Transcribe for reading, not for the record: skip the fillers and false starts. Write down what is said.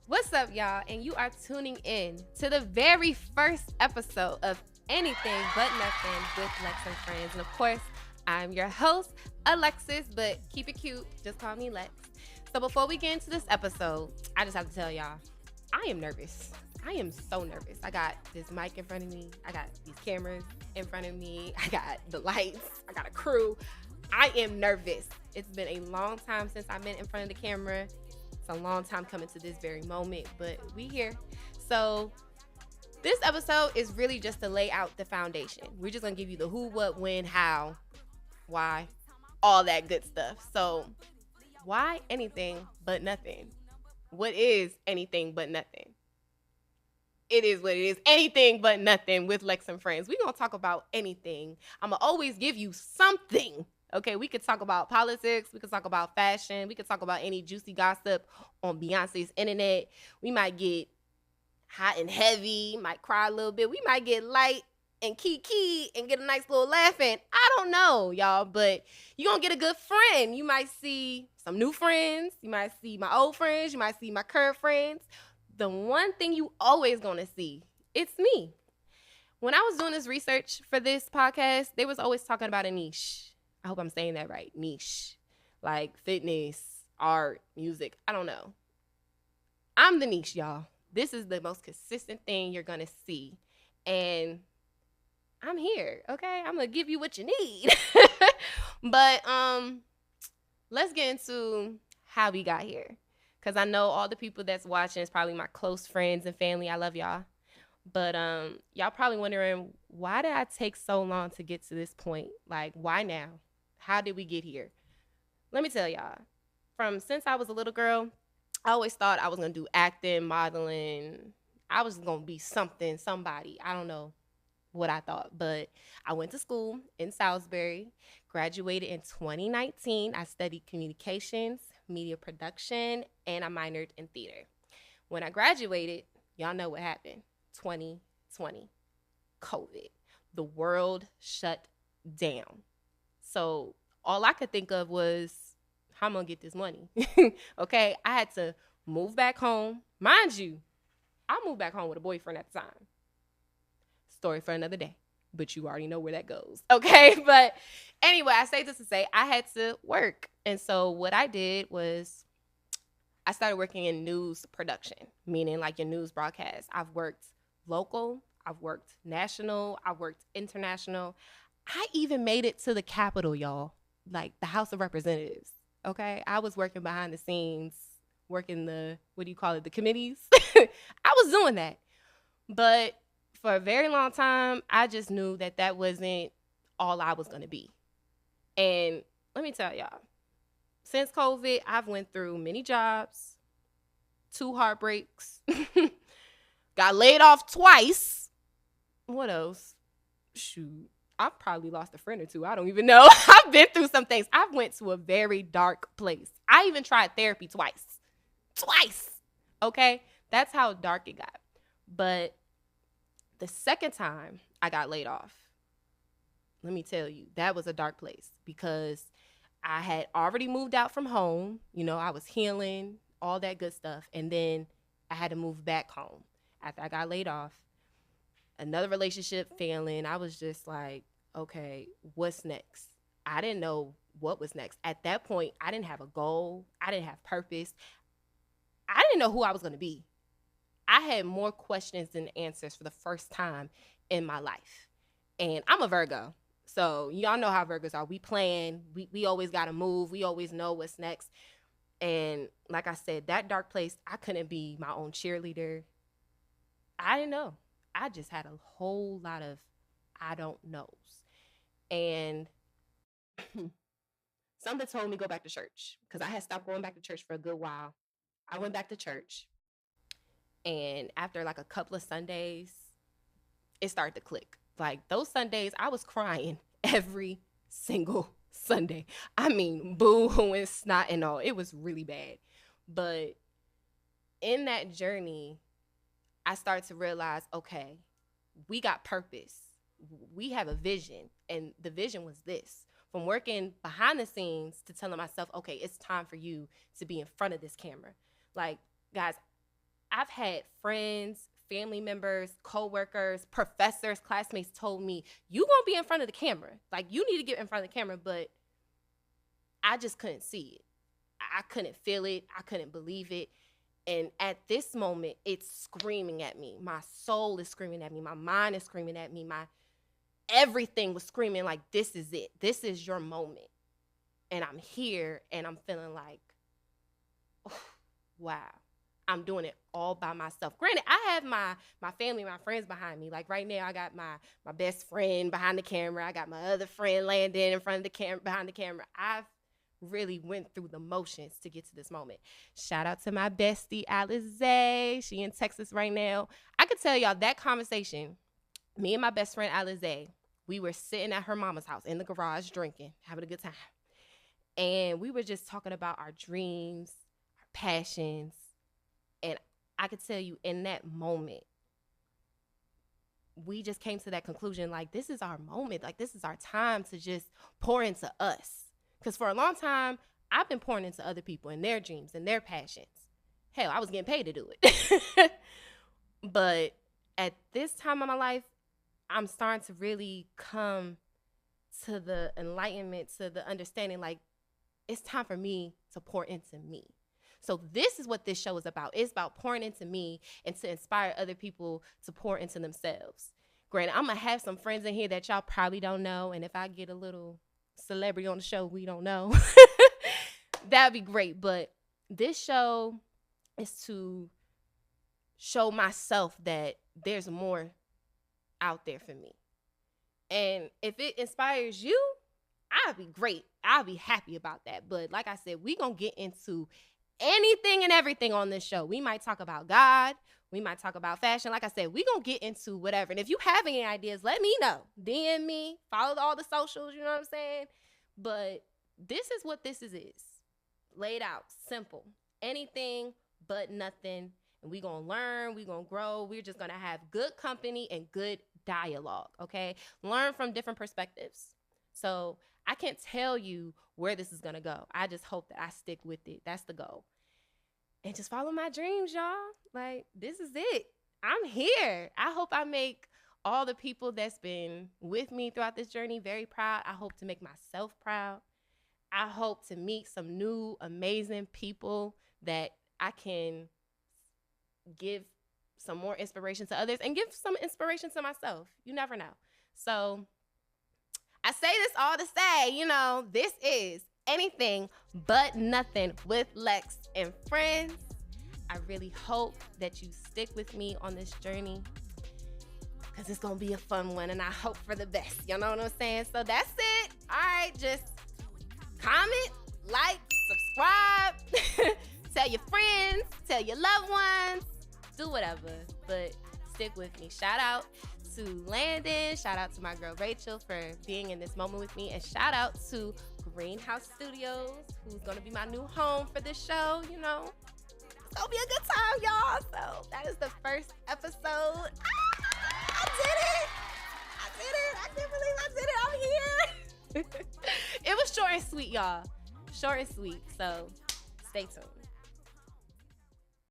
What's up, y'all? And you are tuning in to the very first episode of Anything But Nothing with Lexx and Friends. And of course, I'm your host, Alexis, but keep it cute. Just call me Lex. So before we get into this episode, I just have to tell y'all, I am nervous. I am so nervous. I got this mic in front of me. I got these cameras in front of me. I got the lights. I got a crew. I am nervous. It's been a long time since I've been in front of the camera. It's a long time coming to this very moment, but we here. So this episode is really just to lay out the foundation. We're just gonna give you the who, what, when, how, why, all that good stuff. So why anything but nothing? What is anything but nothing? It is what it is. Anything but nothing with Lexx and Friends. We're gonna talk about anything. I'm gonna always give you something. Okay, we could talk about politics, we could talk about fashion, we could talk about any juicy gossip on Beyonce's internet. We might get hot and heavy, might cry a little bit. We might get light and kiki and get a nice little laughing. I don't know, y'all, but you're gonna get a good friend. You might see some new friends, you might see my old friends, you might see my current friends. The one thing you always gonna see, it's me. When I was doing this research for this podcast, they was always talking about a niche. I hope I'm saying that right. Niche. Like fitness, art, music. I don't know. I'm the niche, y'all. This is the most consistent thing you're gonna see. And I'm here, okay? I'm gonna give you what you need. But let's get into how we got here. Cause I know all the people that's watching is probably my close friends and family. I love y'all. But y'all probably wondering, why did I take so long to get to this point? Like, why now? How did we get here? Let me tell y'all. From since I was a little girl, I always thought I was gonna do acting, modeling. I was gonna be something, somebody. I don't know what I thought, but I went to school in Salisbury, graduated in 2019. I studied communications, media production, and I minored in theater. When I graduated, y'all know what happened. 2020, COVID. The world shut down. So all I could think of was, how I'm gonna get this money. Okay, I had to move back home. Mind you, I moved back home with a boyfriend at the time. Story for another day, but you already know where that goes. Okay, but anyway, I say this to say I had to work. And so what I did was I started working in news production, meaning like your news broadcast. I've worked local, I've worked national, I've worked international. I even made it to the Capitol, y'all, like the House of Representatives. Okay, I was working behind the scenes, working the, what do you call it, the committees. I was doing that. But for a very long time, I just knew that that wasn't all I was going to be. And let me tell y'all, since COVID, I've went through many jobs, two heartbreaks, got laid off twice. What else? Shoot, I've probably lost a friend or two. I don't even know. I've been through some things. I went to a very dark place. I even tried therapy twice. Twice. Okay? That's how dark it got. But the second time I got laid off, let me tell you, that was a dark place because I had already moved out from home. You know, I was healing, all that good stuff. And then I had to move back home after I got laid off. Another relationship failing. I was just like, okay, what's next? I didn't know what was next. At that point, I didn't have a goal, I didn't have purpose. I didn't know who I was going to be. I had more questions than answers for the first time in my life. And I'm a Virgo. So y'all know how Virgos are. We plan, we always got to move. We always know what's next. And like I said, that dark place, I couldn't be my own cheerleader. I didn't know. I just had a whole lot of I don't knows. And something told me go back to church because I had stopped going back to church for a good while. I went back to church. And after like a couple of Sundays, it started to click. Like those Sundays, I was crying every single Sunday. I mean, boo hooing, snot and all. It was really bad. But in that journey, I started to realize, okay, we got purpose. We have a vision. And the vision was this. From working behind the scenes to telling myself, okay, it's time for you to be in front of this camera. Like, guys, I've had friends, family members, coworkers, professors, classmates told me, you gonna be in front of the camera. Like, you need to get in front of the camera, but I just couldn't see it. I couldn't feel it. I couldn't believe it. And at this moment, it's screaming at me. My soul is screaming at me. My mind is screaming at me. My everything was screaming like, this is it. This is your moment. And I'm here and I'm feeling like, oh, wow, I'm doing it all by myself. Granted, I have my family, my friends behind me. Like right now, I got my best friend behind the camera. I got my other friend Landon in front of the camera, behind the camera. I've really went through the motions to get to this moment. Shout out to my bestie, Alize. She in Texas right now. I could tell y'all that conversation, me and my best friend, Alize, we were sitting at her mama's house in the garage drinking, having a good time. And we were just talking about our dreams, our passions. And I could tell you in that moment, we just came to that conclusion, like, this is our moment. Like, this is our time to just pour into us. Because for a long time, I've been pouring into other people and their dreams and their passions. Hell, I was getting paid to do it. But at this time of my life, I'm starting to really come to the enlightenment, to the understanding, like, it's time for me to pour into me. So this is what this show is about. It's about pouring into me and to inspire other people to pour into themselves. Granted, I'm going to have some friends in here that y'all probably don't know. And if I get a little celebrity on the show we don't know, that'd be great. But this show is to show myself that there's more out there for me. And if it inspires you, I'd be great. I'll be happy about that. But like I said, we gonna get into anything and everything on this show. We might talk about God. We might talk about fashion. Like I said, we gonna get into whatever. And if you have any ideas, let me know. DM me. Follow all the socials. You know what I'm saying? But this is what this is. Laid out. Simple. Anything but nothing. And we gonna learn. We gonna grow. We're just gonna have good company and good dialogue. Okay? Learn from different perspectives. So I can't tell you where this is going to go. I just hope that I stick with it. That's the goal. And just follow my dreams, y'all. Like, this is it. I'm here. I hope I make all the people that's been with me throughout this journey very proud. I hope to make myself proud. I hope to meet some new, amazing people that I can give some more inspiration to others and give some inspiration to myself. You never know. So I say this all to say, this is Anything But Nothing with Lexx and Friends. I really hope that you stick with me on this journey because it's going to be a fun one and I hope for the best. You know what I'm saying? So that's it. All right, just comment, like, subscribe, tell your friends, tell your loved ones, do whatever, but stick with me. Shout out to Landon, shout out to my girl Rachel for being in this moment with me, and shout out to Greenhouse Studios, who's gonna be my new home for this show. It's gonna be a good time, y'all. So that is the first episode. I did it. I can't believe I did it. I'm here. It was short and sweet, y'all. Short and sweet. So stay tuned.